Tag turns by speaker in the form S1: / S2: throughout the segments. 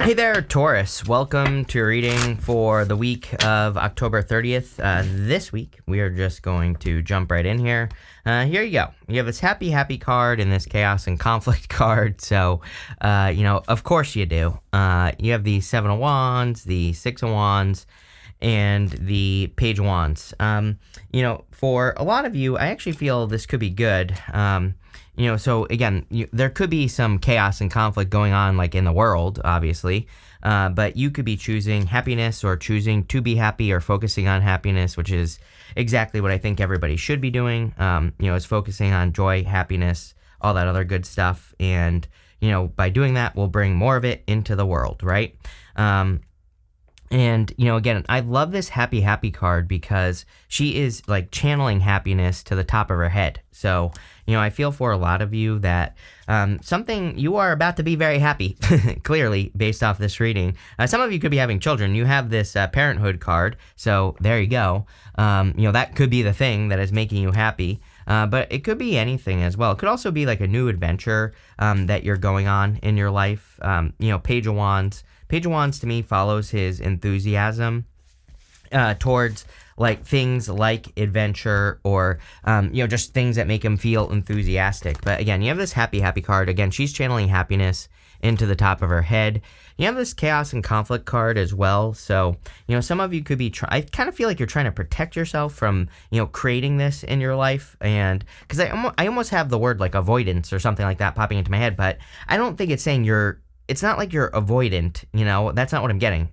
S1: Hey there, Taurus. Welcome to your reading for the week of October 30th. This week, we are just going to jump right in here. Here you go. You have this happy card and this chaos and conflict card. So, of course you do. You have the Seven of Wands, the Six of Wands, and the Page of Wands. For a lot of you, I actually feel this could be good. So again, there could be some chaos and conflict going on, like in the world, obviously, but you could be choosing happiness or choosing to be happy or focusing on happiness, which is exactly what I think everybody should be doing, is focusing on joy, happiness, all that other good stuff. And, by doing that, we'll bring more of it into the world, right? And, again, I love this happy card because she is like channeling happiness to the top of her head. So, I feel for a lot of you that you are about to be very happy, clearly, based off this reading. Some of you could be having children. You have this parenthood card. So there you go. That could be the thing that is making you happy. But it could be anything as well. It could also be like a new adventure that you're going on in your life. Page of Wands. Page of Wands to me follows his enthusiasm towards like things like adventure or, just things that make him feel enthusiastic. But again, you have this happy card. Again, she's channeling happiness into the top of her head. You have this chaos and conflict card as well. So, some of you could be, I kind of feel like you're trying to protect yourself from, creating this in your life. And because I almost have the word like avoidance or something like that popping into my head, but I don't think it's saying it's not like you're avoidant, that's not what I'm getting.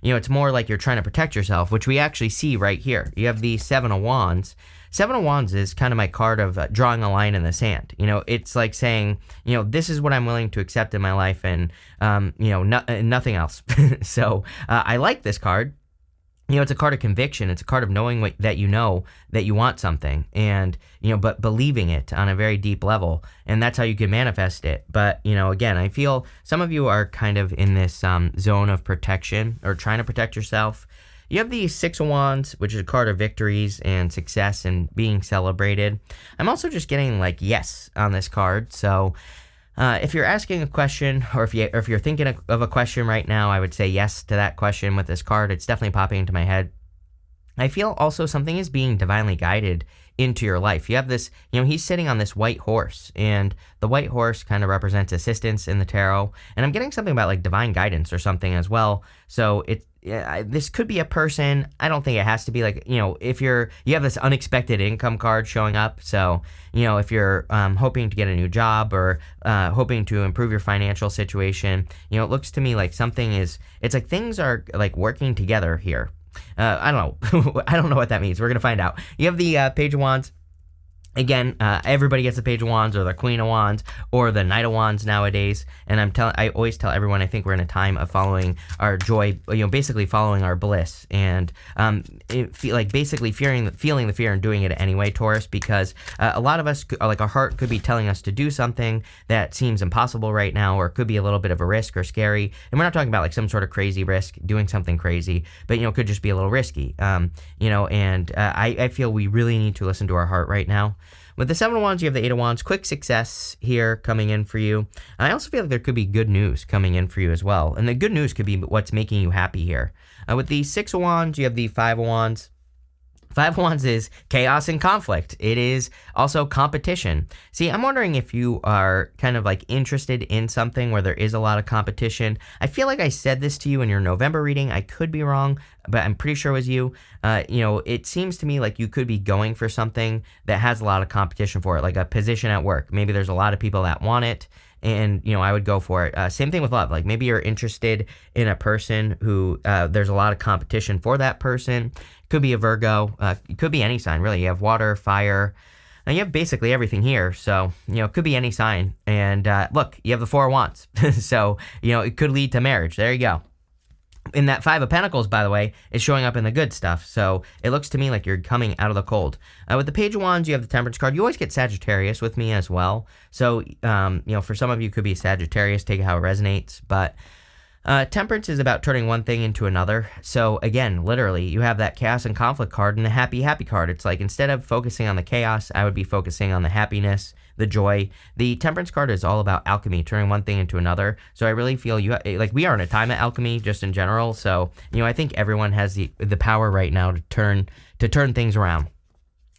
S1: It's more like you're trying to protect yourself, which we actually see right here. You have the Seven of Wands. Seven of Wands is kind of my card of drawing a line in the sand. It's like saying, this is what I'm willing to accept in my life and, nothing else. So I like this card. It's a card of conviction. It's a card of knowing that you want something and, but believing it on a very deep level. And that's how you can manifest it. But, again, I feel some of you are kind of in this zone of protection or trying to protect yourself. You have the Six of Wands, which is a card of victories and success and being celebrated. I'm also just getting like yes on this card. So if you're asking a question or if you're thinking of a question right now, I would say yes to that question with this card. It's definitely popping into my head. I feel also something is being divinely guided into your life. You have this, he's sitting on this white horse, and the white horse kind of represents assistance in the tarot. And I'm getting something about like divine guidance or something as well. So this could be a person. I don't think it has to be like, if you have this unexpected income card showing up. So, if you're hoping to get a new job or hoping to improve your financial situation, it looks to me like it's like things are like working together here. I don't know. I don't know what that means. We're going to find out. You have the Page of Wands. Again, everybody gets the Page of Wands or the Queen of Wands or the Knight of Wands nowadays. And I always tell everyone I think we're in a time of following our joy, basically following our bliss and basically feeling the fear and doing it anyway, Taurus, because a lot of us, like our heart could be telling us to do something that seems impossible right now or could be a little bit of a risk or scary. And we're not talking about like some sort of crazy risk, doing something crazy, but, could just be a little risky, and I feel we really need to listen to our heart right now. With the Seven of Wands, you have the Eight of Wands. Quick success here coming in for you. I also feel like there could be good news coming in for you as well. And the good news could be what's making you happy here. With the Six of Wands, you have the Five of Wands. Five of Wands is chaos and conflict. It is also competition. See, I'm wondering if you are kind of like interested in something where there is a lot of competition. I feel like I said this to you in your November reading. I could be wrong, but I'm pretty sure it was you. It seems to me like you could be going for something that has a lot of competition for it, like a position at work. Maybe there's a lot of people that want it. And, I would go for it. Same thing with love. Like maybe you're interested in a person who there's a lot of competition for that person. Could be a Virgo. It could be any sign, really. You have water, fire. And you have basically everything here. So, it could be any sign. And look, you have the Four of Wands. So, it could lead to marriage. There you go. And that Five of Pentacles, by the way, is showing up in the good stuff. So it looks to me like you're coming out of the cold. With the Page of Wands, you have the Temperance card. You always get Sagittarius with me as well. So, for some of you, it could be Sagittarius. Take it how it resonates. But Temperance is about turning one thing into another. So again, literally, you have that chaos and conflict card and the happy, happy card. It's like instead of focusing on the chaos, I would be focusing on the happiness, the joy. The temperance card is all about alchemy, turning one thing into another. So I really feel like we are in a time of alchemy just in general. So, I think everyone has the power right now to turn things around.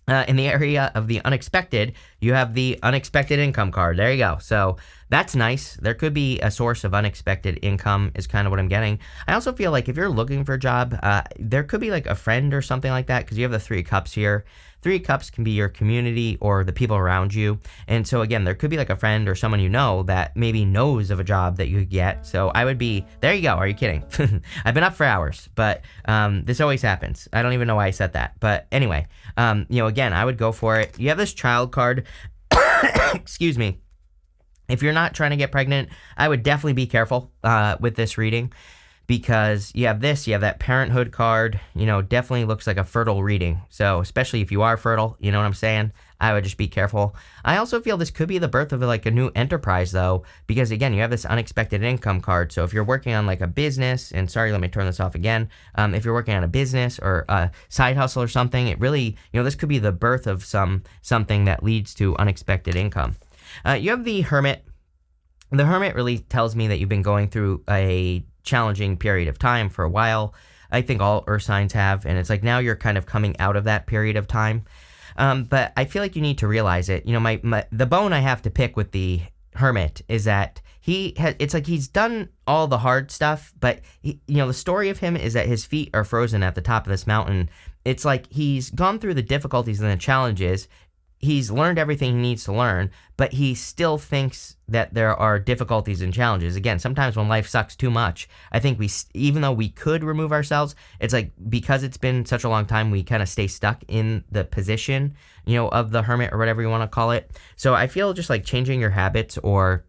S1: In the area of the unexpected, you have the unexpected income card. There you go. So that's nice. There could be a source of unexpected income is kind of what I'm getting. I also feel like if you're looking for a job, there could be like a friend or something like that because you have the 3 cups here. 3 cups can be your community or the people around you. And so again, there could be like a friend or someone you know that maybe knows of a job that you could get. So I would be, there you go. Are you kidding? I've been up for hours, but this always happens. I don't even know why I said that. But anyway, again, I would go for it. You have this child card. Excuse me. If you're not trying to get pregnant, I would definitely be careful with this reading. Because you have that parenthood card, definitely looks like a fertile reading. So especially if you are fertile, you know what I'm saying? I would just be careful. I also feel this could be the birth of like a new enterprise though, because again, you have this unexpected income card. So if you're working on like a business, and sorry, let me turn this off again. If you're working on a business or a side hustle or something, it really, this could be the birth of something that leads to unexpected income. You have the Hermit. The Hermit really tells me that you've been going through a challenging period of time for a while. I think all earth signs have, and it's like now you're kind of coming out of that period of time. But I feel like you need to realize it. The bone I have to pick with the Hermit is that it's like he's done all the hard stuff, but the story of him is that his feet are frozen at the top of this mountain. It's like he's gone through the difficulties and the challenges. He's learned everything he needs to learn, but he still thinks that there are difficulties and challenges. Again, sometimes when life sucks too much, I think even though we could remove ourselves, it's like because it's been such a long time, we kind of stay stuck in the position, of the Hermit or whatever you want to call it. So I feel just like changing your habits or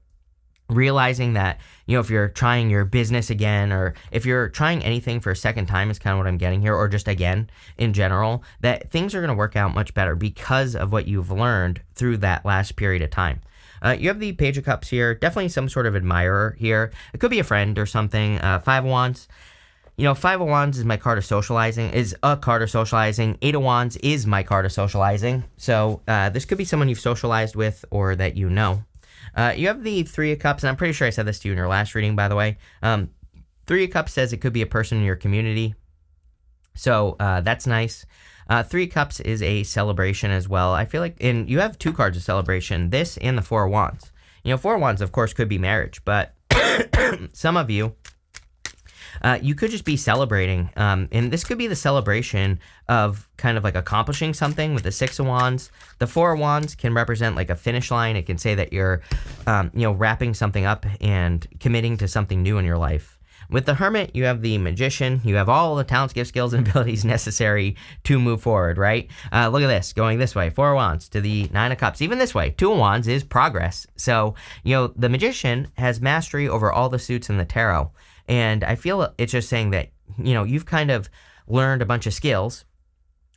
S1: realizing that, if you're trying your business again, or if you're trying anything for a second time is kind of what I'm getting here, or just again, in general, that things are going to work out much better because of what you've learned through that last period of time. You have the Page of Cups here, definitely some sort of admirer here. It could be a friend or something. 5 of Wands. 5 of Wands is my card of socializing, is a card of socializing. 8 of Wands is my card of socializing. So this could be someone you've socialized with or that you know. You have the 3 of Cups, and I'm pretty sure I said this to you in your last reading, by the way. 3 of Cups says it could be a person in your community. So that's nice. 3 of Cups is a celebration as well. I feel like, and you have 2 cards of celebration, this and the 4 of Wands. 4 of Wands, of course, could be marriage, but some of you, you could just be celebrating. And this could be the celebration of kind of like accomplishing something with the 6 of Wands. The 4 of Wands can represent like a finish line. It can say that you're, wrapping something up and committing to something new in your life. With the Hermit, you have the Magician. You have all the talents, gifts, skills, and abilities necessary to move forward, right? Look at this, going this way, 4 of Wands to the 9 of Cups. Even this way, 2 of Wands is progress. So, the Magician has mastery over all the suits in the tarot. And I feel it's just saying that, you've kind of learned a bunch of skills,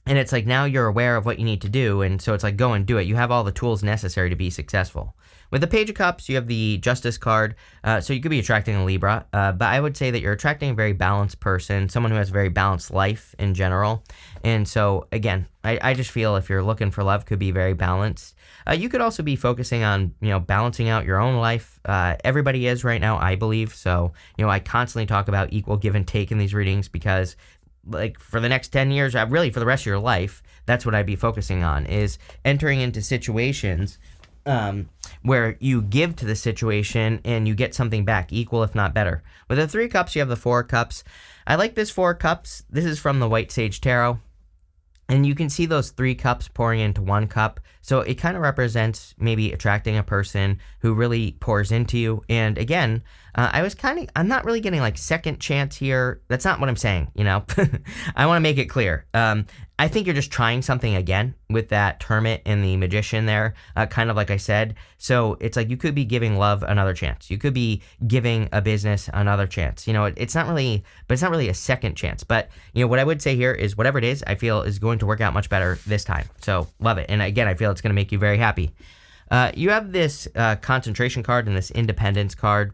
S1: and it's like now you're aware of what you need to do, and so it's like go and do it. You have all the tools necessary to be successful. With the Page of Cups, you have the Justice card, so you could be attracting a Libra, but I would say that you're attracting a very balanced person, someone who has a very balanced life in general. And so, again, I just feel if you're looking for love, could be very balanced. You could also be focusing on, balancing out your own life. Everybody is right now, I believe. So, I constantly talk about equal give and take in these readings because, like, for the next 10 years, really for the rest of your life, that's what I'd be focusing on, is entering into situations where you give to the situation and you get something back, equal if not better. With the 3 of Cups, you have the 4 of Cups. I like this 4 of Cups. This is from the White Sage Tarot. And you can see those 3 cups pouring into 1 cup. So it kind of represents maybe attracting a person who really pours into you. And again, I'm not really getting like second chance here. That's not what I'm saying, I want to make it clear. I think you're just trying something again with that Hermit and the Magician there, kind of like I said. So it's like you could be giving love another chance. You could be giving a business another chance. It's not really a second chance. But, what I would say here is whatever it is, I feel is going to work out much better this time. So love it. And again, I feel it's going to make you very happy. You have this concentration card and this independence card.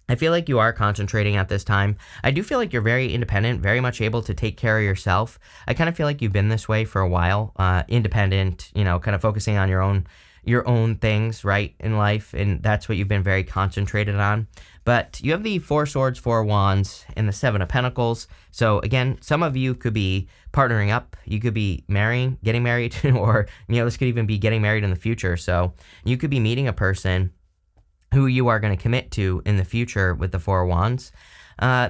S1: I feel like you are concentrating at this time. I do feel like you're very independent, very much able to take care of yourself. I kind of feel like you've been this way for a while, independent, kind of focusing on your own things, right, in life, and that's what you've been very concentrated on. But you have the Four Swords, Four Wands, and the Seven of Pentacles. So again, some of you could be partnering up. You could be getting married, or this could even be getting married in the future. So you could be meeting a person who you are going to commit to in the future with the Four Wands.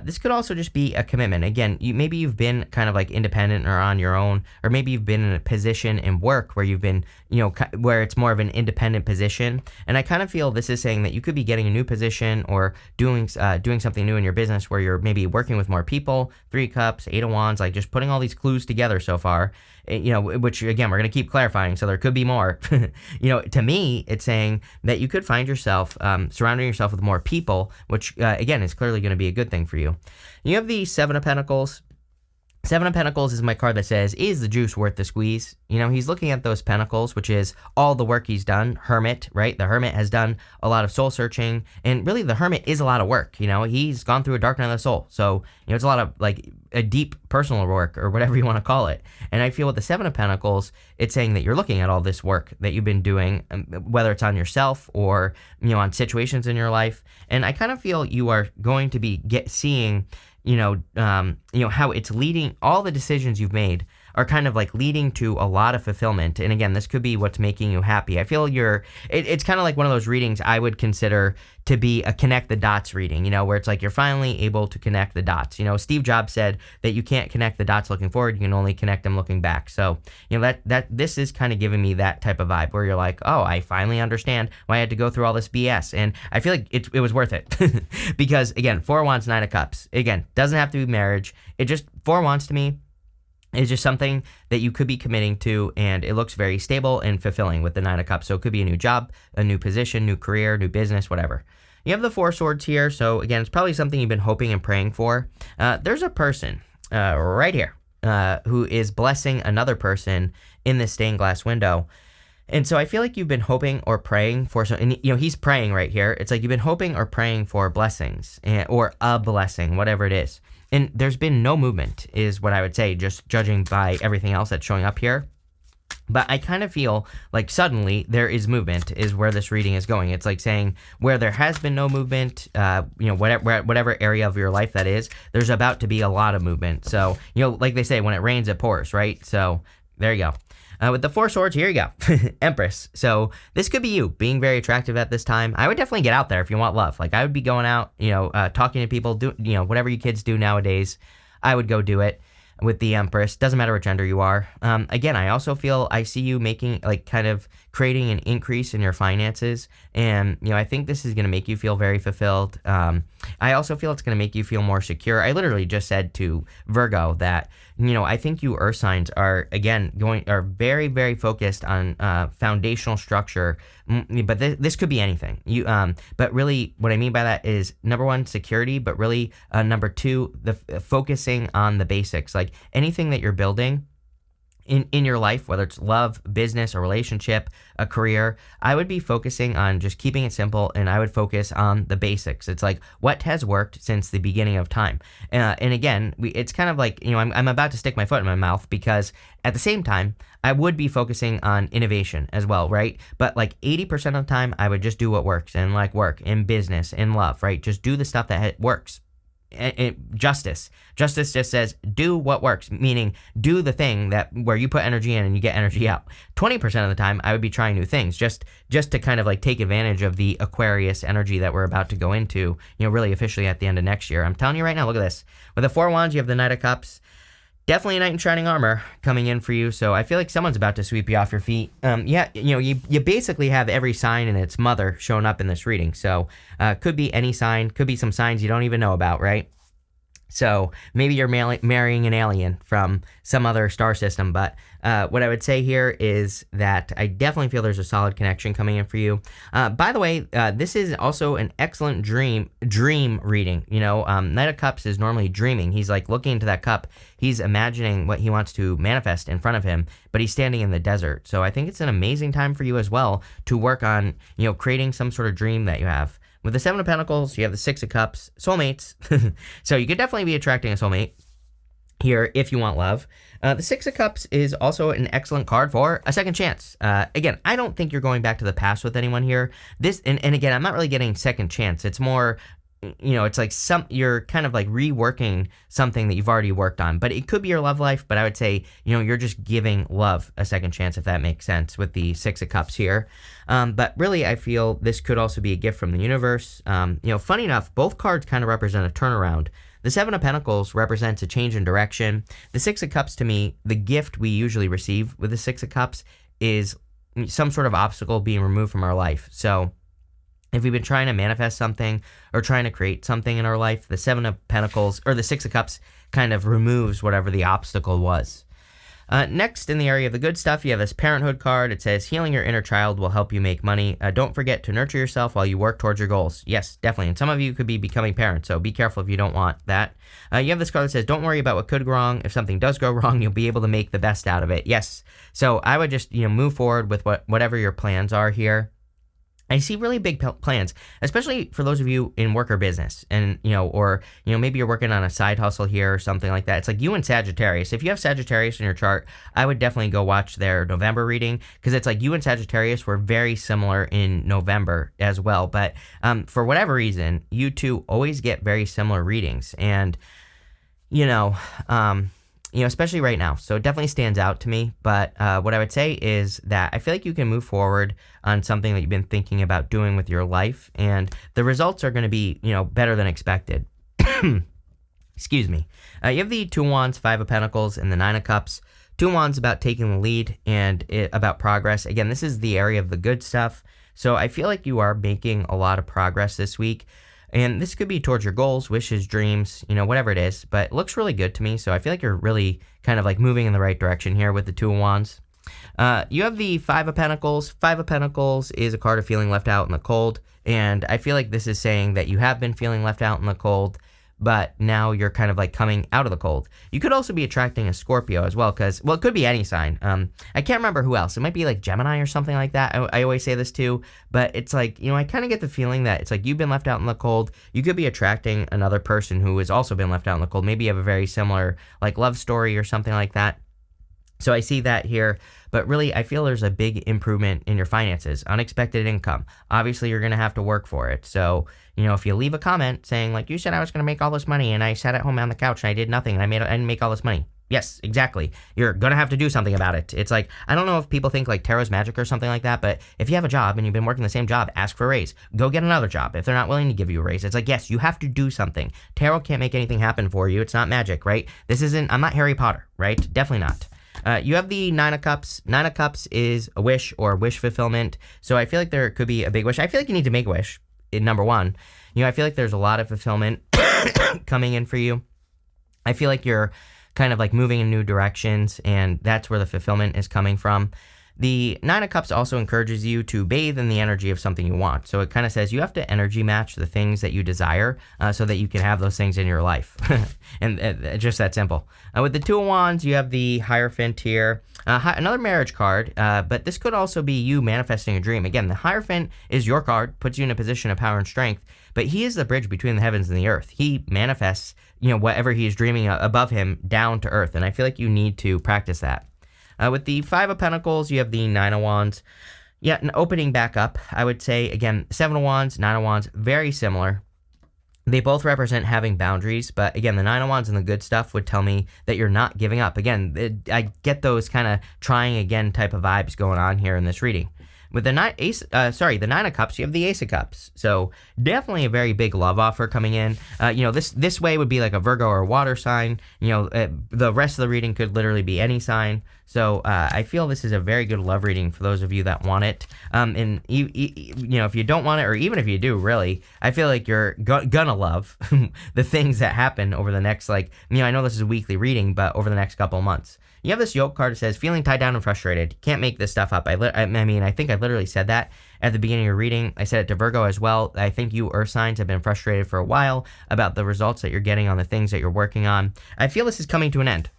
S1: This could also just be a commitment. Again, maybe you've been kind of like independent or on your own, or maybe you've been in a position in work where you've been, where it's more of an independent position. And I kind of feel this is saying that you could be getting a new position or doing something new in your business where you're maybe working with more people. Three Cups, Eight of Wands, like just putting all these clues together so far. Which again, we're going to keep clarifying, so there could be more. To me, it's saying that you could find yourself surrounding yourself with more people, which again is clearly going to be a good thing for you. You have the Seven of Pentacles. Seven of Pentacles is my card that says, is the juice worth the squeeze? He's looking at those pentacles, which is all the work he's done. Hermit, right? The Hermit has done a lot of soul searching, and really the Hermit is a lot of work. He's gone through a dark night of the soul. So, it's a lot of like a deep personal work, or whatever you want to call it. And I feel with the Seven of Pentacles, it's saying that you're looking at all this work that you've been doing, whether it's on yourself or, on situations in your life. And I kind of feel you are going to be seeing how it's leading, all the decisions you've made are kind of like leading to a lot of fulfillment. And again, this could be what's making you happy. I feel it's kind of like one of those readings I would consider to be a connect the dots reading, where it's like you're finally able to connect the dots. Steve Jobs said that you can't connect the dots looking forward, you can only connect them looking back. So, that this is kind of giving me that type of vibe where you're like, oh, I finally understand why I had to go through all this BS. And I feel like it was worth it because again, Four Wands, Nine of Cups, again, doesn't have to be marriage. It just, Four Wands to me, it's just something that you could be committing to, and it looks very stable and fulfilling with the Nine of Cups. So it could be a new job, a new position, new career, new business, whatever. You have the Four Swords here. So again, it's probably something you've been hoping and praying for. There's a person right here who is blessing another person in this stained glass window. And so I feel like you've been hoping or praying for some, and he's praying right here. It's like you've been hoping or praying for blessings or a blessing, whatever it is. And there's been no movement is what I would say, just judging by everything else that's showing up here. But I kind of feel like suddenly there is movement is where this reading is going. It's like saying where there has been no movement, whatever area of your life that is, there's about to be a lot of movement. So, like they say, when it rains, it pours, right? So there you go. With the Four Swords, here you go. Empress. So this could be you being very attractive at this time. I would definitely get out there if you want love. Like I would be going out, talking to people, whatever you kids do nowadays. I would go do it with the Empress. Doesn't matter what gender you are. Again, I also feel I see you making kind of creating an increase in your finances. And, I think this is going to make you feel very fulfilled. I also feel it's going to make you feel more secure. I literally just said to Virgo that, I think you earth signs are very, very focused on foundational structure. But this could be anything. But really what I mean by that is number one, security, but really number two, the focusing on the basics, like anything that you're building in your life, whether it's love, business, a relationship, a career, I would be focusing on just keeping it simple, and I would focus on the basics. It's like what has worked since the beginning of time. And again, it's kind of like, I'm about to stick my foot in my mouth because at the same time, I would be focusing on innovation as well, right? But like 80% of the time, I would just do what works and like work in business, in love, right? Just do the stuff that works. Justice just says do what works, meaning do the thing where you put energy in and you get energy out. 20% of the time I would be trying new things just to kind of like take advantage of the Aquarius energy that we're about to go into, really officially at the end of next year. I'm telling you right now, look at this. With the Four Wands, you have the Knight of Cups. Definitely a knight in shining armor coming in for you. So I feel like someone's about to sweep you off your feet. You basically have every sign and its mother showing up in this reading. So could be any sign, could be some signs you don't even know about, right? So maybe you're marrying an alien from some other star system. But what I would say here is that I definitely feel there's a solid connection coming in for you. By the way, this is also an excellent dream reading. Knight of Cups is normally dreaming. He's like looking into that cup. He's imagining what he wants to manifest in front of him, but he's standing in the desert. So I think it's an amazing time for you as well to work on, creating some sort of dream that you have. With the Seven of Pentacles, you have the Six of Cups, soulmates. So you could definitely be attracting a soulmate here if you want love. The Six of Cups is also an excellent card for a second chance. Again, I don't think you're going back to the past with anyone here. And again, I'm not really getting second chance. It's more, it's like you're kind of like reworking something that you've already worked on, but it could be your love life. But I would say, you're just giving love a second chance, if that makes sense, with the Six of Cups here. But really, I feel this could also be a gift from the universe. Funny enough, both cards kind of represent a turnaround. The Seven of Pentacles represents a change in direction. The Six of Cups, to me, the gift we usually receive with the Six of Cups is some sort of obstacle being removed from our life. So if we've been trying to manifest something or trying to create something in our life, the Seven of Pentacles or the Six of Cups kind of removes whatever the obstacle was. Next, in the area of the good stuff, you have this Parenthood card. It says, healing your inner child will help you make money. Don't forget to nurture yourself while you work towards your goals. Yes, definitely. And some of you could be becoming parents, so be careful if you don't want that. You have this card that says, don't worry about what could go wrong. If something does go wrong, you'll be able to make the best out of it. Yes. So I would just, move forward with whatever your plans are here. I see really big plans, especially for those of you in work or business, and maybe you're working on a side hustle here or something like that. It's like you and Sagittarius. If you have Sagittarius in your chart, I would definitely go watch their November reading, because it's like you and Sagittarius were very similar in November as well. But for whatever reason, you two always get very similar readings, and especially right now. So it definitely stands out to me. But what I would say is that I feel like you can move forward on something that you've been thinking about doing with your life, and the results are going to be, better than expected. Excuse me. You have the Two of Wands, Five of Pentacles, and the Nine of Cups. Two of Wands about taking the lead and about progress. Again, this is the area of the good stuff. So I feel like you are making a lot of progress this week. And this could be towards your goals, wishes, dreams, whatever it is. But it looks really good to me. So I feel like you're really kind of like moving in the right direction here with the Two of Wands. You have the Five of Pentacles. Five of Pentacles is a card of feeling left out in the cold. And I feel like this is saying that you have been feeling left out in the cold, but now you're kind of like coming out of the cold. You could also be attracting a Scorpio as well, because, it could be any sign. I can't remember who else. It might be like Gemini or something like that. I always say this too, but it's like, I kind of get the feeling that it's like you've been left out in the cold. You could be attracting another person who has also been left out in the cold. Maybe you have a very similar like love story or something like that. So I see that here, but really I feel there's a big improvement in your finances, unexpected income. Obviously, you're going to have to work for it. So, if you leave a comment saying like, you said I was going to make all this money and I sat at home on the couch and I did nothing and I didn't make all this money. Yes, exactly. You're going to have to do something about it. It's like, I don't know if people think like tarot's magic or something like that, but if you have a job and you've been working the same job, ask for a raise. Go get another job if they're not willing to give you a raise. It's like, yes, you have to do something. Tarot can't make anything happen for you. It's not magic, right? I'm not Harry Potter, right? Definitely not. You have the Nine of Cups. Nine of Cups is a wish or wish fulfillment. So I feel like there could be a big wish. I feel like you need to make a wish, number one. I feel like there's a lot of fulfillment coming in for you. I feel like you're kind of like moving in new directions, and that's where the fulfillment is coming from. The Nine of Cups also encourages you to bathe in the energy of something you want. So it kind of says you have to energy match the things that you desire so that you can have those things in your life. and just that simple. With the Two of Wands, you have the Hierophant here. Another marriage card, but this could also be you manifesting a dream. Again, the Hierophant is your card, puts you in a position of power and strength, but he is the bridge between the heavens and the earth. He manifests, whatever he is dreaming above him down to earth, and I feel like you need to practice that. With the Five of Pentacles, you have the Nine of Wands. Yeah, opening back up, I would say, again, Seven of Wands, Nine of Wands, very similar. They both represent having boundaries, but again, the Nine of Wands and the good stuff would tell me that you're not giving up. Again, I get those kind of trying again type of vibes going on here in this reading. With the the Nine of Cups, you have the Ace of Cups. So definitely a very big love offer coming in. This way would be like a Virgo or a water sign. The rest of the reading could literally be any sign. So I feel this is a very good love reading for those of you that want it. And if you don't want it, or even if you do, really, I feel like you're gonna love the things that happen over the next, I know this is a weekly reading, but over the next couple of months. You have this yoke card that says, feeling tied down and frustrated. Can't make this stuff up. I think I literally said that at the beginning of your reading. I said it to Virgo as well. I think you earth signs have been frustrated for a while about the results that you're getting on the things that you're working on. I feel this is coming to an end,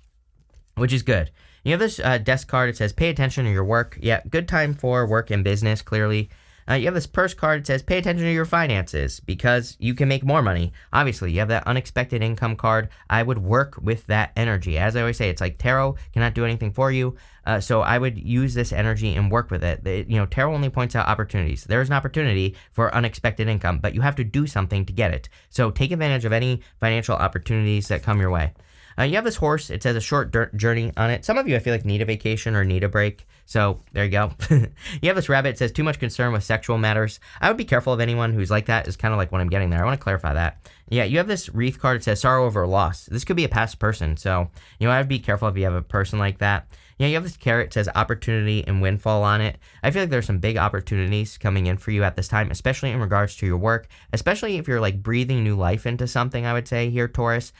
S1: which is good. You have this desk card. It says, pay attention to your work. Yeah, good time for work and business, clearly. You have this purse card. It says, pay attention to your finances because you can make more money. Obviously, you have that unexpected income card. I would work with that energy. As I always say, it's like tarot cannot do anything for you. So I would use this energy and work with it. Tarot only points out opportunities. There is an opportunity for unexpected income, but you have to do something to get it. So take advantage of any financial opportunities that come your way. You have this horse. It says a short journey on it. Some of you, I feel like, need a vacation or need a break. So there you go. You have this rabbit. It says too much concern with sexual matters. I would be careful of anyone who's like that, is kind of like what I'm getting there. I want to clarify that. Yeah, you have this wreath card. It says sorrow over loss. This could be a past person. So, I would be careful if you have a person like that. Yeah, you have this carrot. It says opportunity and windfall on it. I feel like there's some big opportunities coming in for you at this time, especially in regards to your work, especially if you're like breathing new life into something, I would say here, Taurus.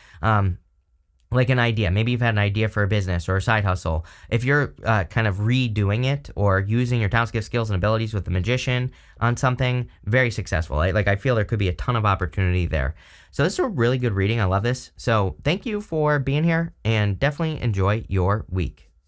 S1: Like an idea. Maybe you've had an idea for a business or a side hustle. If you're kind of redoing it or using your talents, gifts, skills, and abilities with the magician on something, very successful. I feel there could be a ton of opportunity there. So this is a really good reading. I love this. So thank you for being here and definitely enjoy your week.